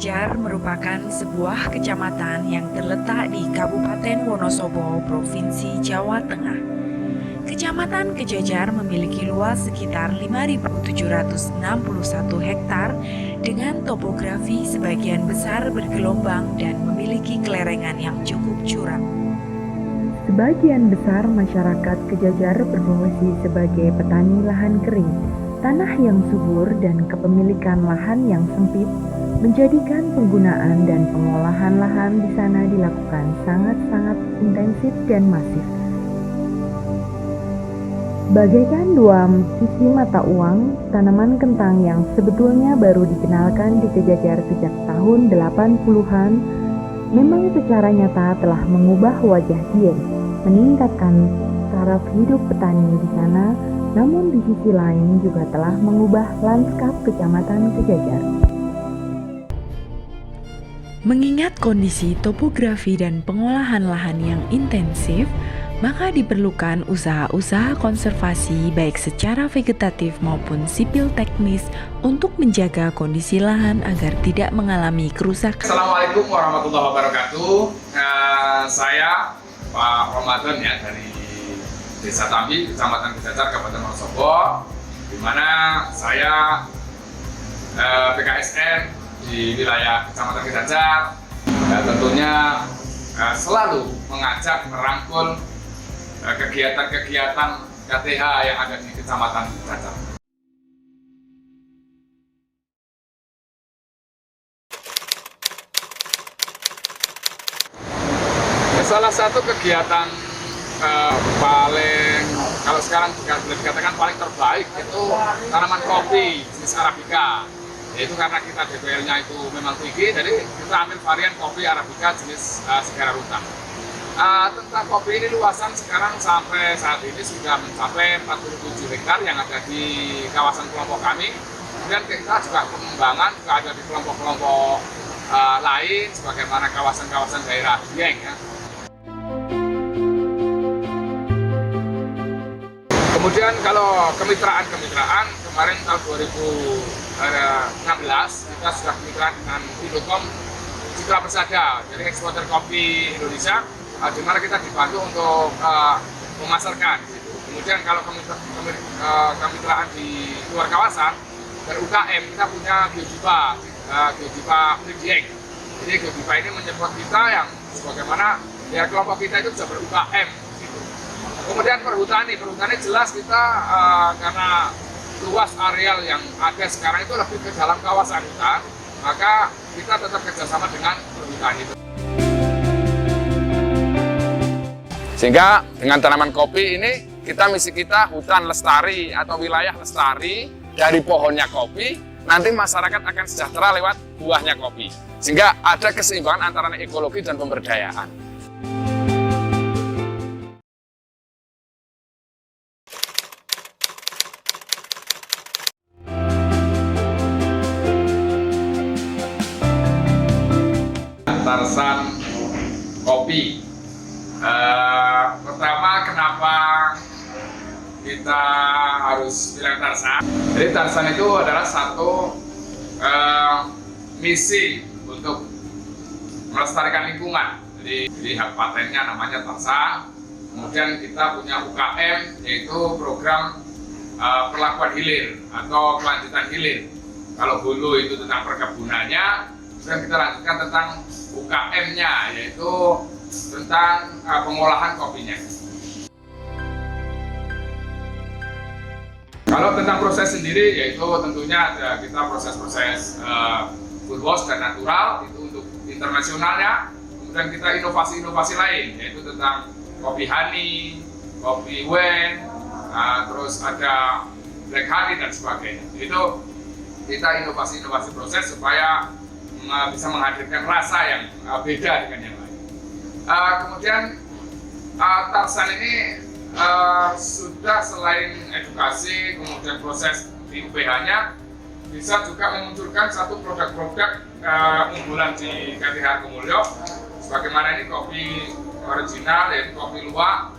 Kejajar merupakan sebuah kecamatan yang terletak di Kabupaten Wonosobo, Provinsi Jawa Tengah. Kecamatan Kejajar memiliki luas sekitar 5.761 hektar dengan topografi sebagian besar bergelombang dan memiliki kelerengan yang cukup curam. Sebagian besar masyarakat Kejajar berfungsi sebagai petani lahan kering. Tanah yang subur dan kepemilikan lahan yang sempit menjadikan penggunaan dan pengolahan lahan di sana dilakukan sangat-sangat intensif dan masif. Bagaikan dua sisi mata uang, tanaman kentang yang sebetulnya baru dikenalkan di Kejajar sejak tahun 80-an memang secara nyata telah mengubah wajah Dieng, meningkatkan taraf hidup petani di sana, namun di sisi lain juga telah mengubah lanskap Kecamatan Kejajar. Mengingat kondisi topografi dan pengolahan lahan yang intensif, maka diperlukan usaha-usaha konservasi baik secara vegetatif maupun sipil teknis untuk menjaga kondisi lahan agar tidak mengalami kerusakan. Assalamualaikum warahmatullahi wabarakatuh. Saya Pak Ramadan ya dari Desa Tambi, Kecamatan Kejajar, Kabupaten Wonosobo, di mana saya PKSN di wilayah Kecamatan Kejajar. Tentunya selalu mengajak merangkul kegiatan-kegiatan KTH yang ada di Kecamatan Kejajar. Salah satu kegiatan paling, kalau sekarang boleh dikatakan paling terbaik itu tanaman kopi jenis Arabica. Yaitu karena kita DPL-nya itu memang tinggi, jadi kita ambil varian kopi Arabica jenis Segara Rutan. Tentang kopi ini luasan sekarang sampai saat ini sudah mencapai 47 hektar yang ada di kawasan kelompok kami. Kemudian kita juga pengembangan juga ada di kelompok-kelompok lain, sebagaimana kawasan-kawasan daerah Dieng ya. Kemudian kalau kemitraan kemarin tahun 2016 kita sudah kemitraan dengan Indocom Citra Persada, jadi eksporter kopi Indonesia, di mana kita dibantu untuk memasarkan. Kemudian kalau kemitraan di luar kawasan dan UKM kita punya Geodipa Dieng. Jadi Geodipa ini menyebut kita yang sebagaimana ya kelompok kita itu bisa ber-UKM. Kemudian perhutani jelas kita karena luas areal yang ada sekarang itu lebih ke dalam kawasan hutan, maka kita tetap kerjasama dengan perhutani. Sehingga dengan tanaman kopi ini misi kita hutan lestari atau wilayah lestari dari pohonnya kopi, nanti masyarakat akan sejahtera lewat buahnya kopi. Sehingga ada keseimbangan antara ekologi dan pemberdayaan. Tarsan kopi. Pertama, kenapa kita harus bilang Tarsan? Jadi Tarsan itu adalah satu misi untuk melestarikan lingkungan. Jadi hak patennya namanya Tarsan. Kemudian kita punya UKM, yaitu program perlakuan hilir atau kelanjutan hilir. Kalau hulu itu tentang perkebunannya, dan kita lanjutkan tentang UKM-nya, yaitu tentang pengolahan kopinya. Kalau tentang proses sendiri, yaitu tentunya ada kita proses-proses food wash dan natural, itu untuk internasionalnya. Kemudian kita inovasi-inovasi lain, yaitu tentang kopi honey, kopi wen, terus ada black honey dan sebagainya. Itu kita inovasi-inovasi proses supaya bisa menghadirkan rasa yang beda dengan yang lain. Kemudian Tarsan ini sudah selain edukasi, kemudian proses di UPH-nya, bisa juga memunculkan satu produk-produk unggulan di KTH Argomulyo. Sebagaimana ini kopi original, yaitu kopi luwak,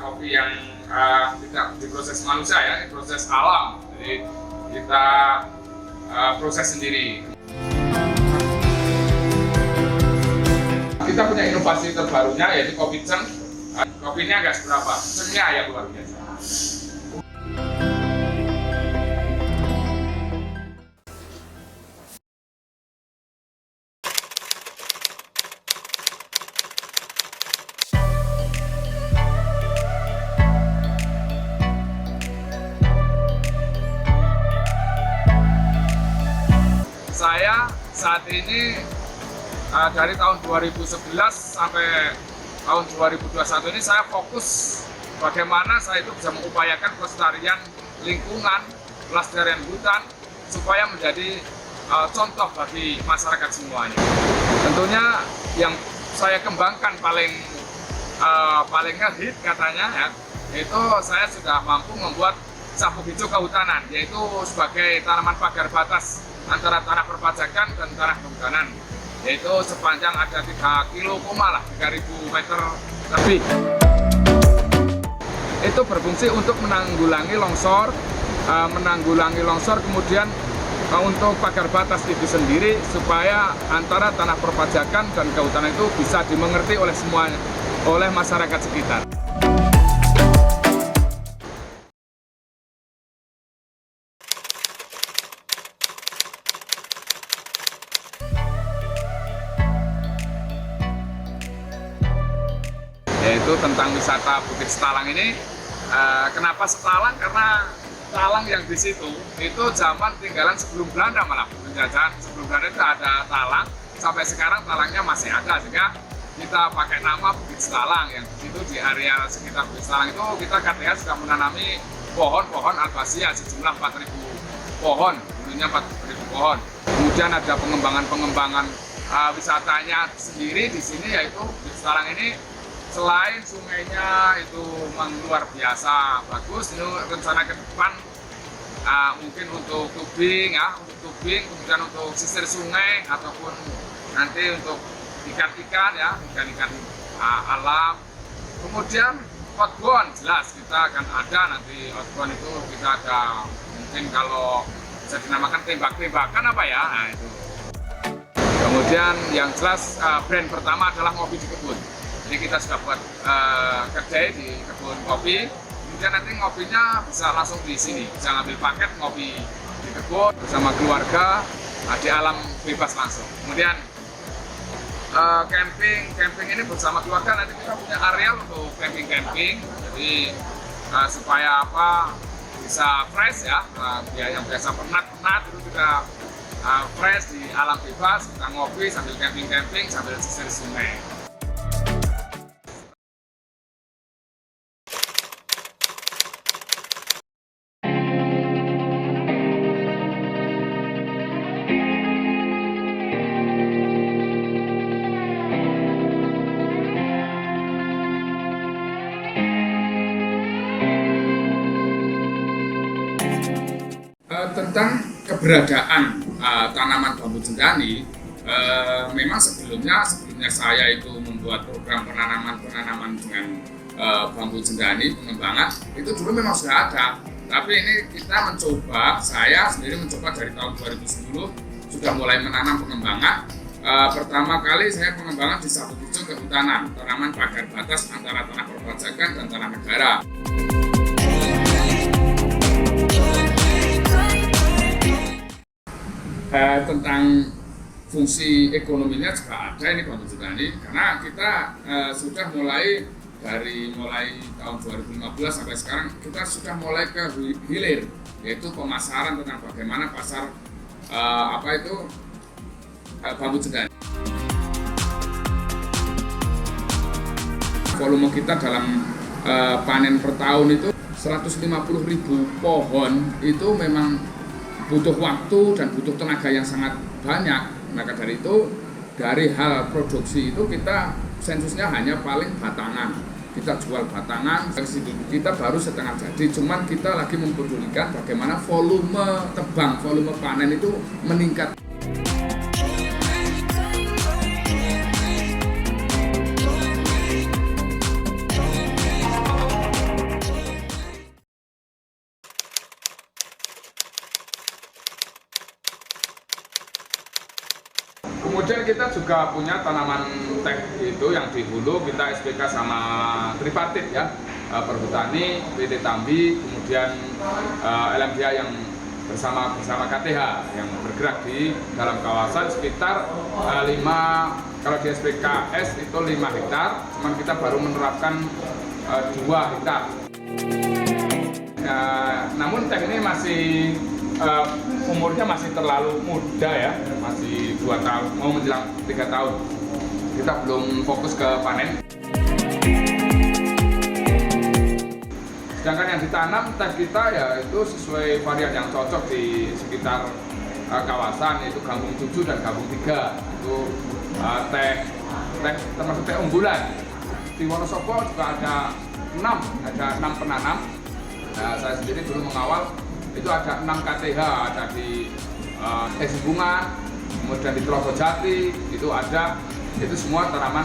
kopi yang tidak diproses manusia ya, diproses alam. Jadi kita proses sendiri. Kita punya inovasi terbarunya yaitu kopi ceng. Kopinya nggak seberapa, cengnya yang luar biasa. Saya saat ini dari tahun 2011 sampai tahun 2021 ini saya fokus bagaimana saya itu bisa mengupayakan pelestarian lingkungan, pelestarian hutan supaya menjadi contoh bagi masyarakat semuanya. Tentunya yang saya kembangkan paling ngehit katanya ya, itu saya sudah mampu membuat sabuk hijau kehutanan, yaitu sebagai tanaman pagar batas antara tanah perpajakan dan tanah kehutanan, yaitu sepanjang ada 3 kilo, 3.000 meter lebih. Itu berfungsi untuk menanggulangi longsor, kemudian untuk pagar batas itu sendiri supaya antara tanah perpajakan dan kehutanan itu bisa dimengerti oleh semuanya, oleh masyarakat sekitar. Yaitu tentang wisata Bukit Setalang ini. Kenapa Setalang? Karena talang yang di situ itu zaman tinggalan sebelum Belanda, malah penjajahan sebelum Belanda itu ada talang, sampai sekarang talangnya masih ada, sehingga kita pakai nama Bukit Setalang. Yang di situ di area sekitar Bukit Setalang itu kita KTA sudah menanami pohon-pohon albasia sejumlah 4.000 pohon, dulunya 4.000 pohon. Kemudian ada pengembangan wisatanya sendiri di sini, yaitu Bukit Setalang ini selain sungainya itu luar biasa bagus, itu rencana ke depan mungkin untuk tubing ya, kemudian untuk sisir sungai ataupun nanti untuk ikan-ikan ya, ikan-ikan alam. Kemudian outbound jelas kita akan ada nanti outbound itu kita ada mungkin kalau bisa dinamakan tembak-tembakan apa ya, nah itu. Kemudian yang jelas brand pertama adalah ngopi di kebun. Jadi kita sudah buat kedai di kebun kopi, kemudian nanti ngopinya bisa langsung di sini, bisa ngambil paket ngopi di kebun bersama keluarga di alam bebas langsung. Kemudian camping ini bersama keluarga, nanti kita punya area untuk camping, jadi supaya apa bisa fresh ya, yang biasa penat itu juga fresh di alam bebas, kita ngopi sambil camping sambil sisir sungai. Tentang keberadaan tanaman bambu cendani, memang sebelumnya saya itu membuat program penanaman dengan bambu cendani pengembangan itu dulu memang sudah ada, tapi ini kita saya sendiri mencoba dari tahun 2010 sudah mulai menanam pengembangan. Pertama kali saya pengembangan di sabuk hijau kehutanan, tanaman pagar batas antara tanah perpajakan dan tanah negara. Tentang fungsi ekonominya juga ada ini bambu cendani, karena kita sudah mulai tahun 2015 sampai sekarang kita sudah mulai ke hilir, yaitu pemasaran tentang bagaimana pasar bambu cendani. Volume kita dalam panen per tahun itu 150.000 pohon, itu memang butuh waktu dan butuh tenaga yang sangat banyak. Maka dari itu, dari hal produksi itu kita sensusnya hanya paling batangan. Kita jual batangan, kita baru setengah jadi. Cuman kita lagi mempedulikan bagaimana volume tebang, volume panen itu meningkat. Kemudian kita juga punya tanaman teh itu yang di hulu kita SPK sama tripartit ya, Perhutani, PT Tambi, kemudian LMDH yang bersama KTH yang bergerak di dalam kawasan sekitar 5, kalau di SPKS itu 5 hektar, cuman kita baru menerapkan 2 hektar. Namun teh ini masih umurnya masih terlalu muda ya, masih 2 tahun, mau menjelang 3 tahun. Kita belum fokus ke panen. Sedangkan yang ditanam teh kita ya itu sesuai varian yang cocok di sekitar kawasan, yaitu Gambung 7 dan Gambung 3. Itu teh termasuk teh unggulan. Di Wonosobo juga ada 6 penanam. Nah, saya sendiri dulu mengawal itu ada 6 KTH, ada di Bunga, kemudian di Telogojati itu ada, itu semua tanaman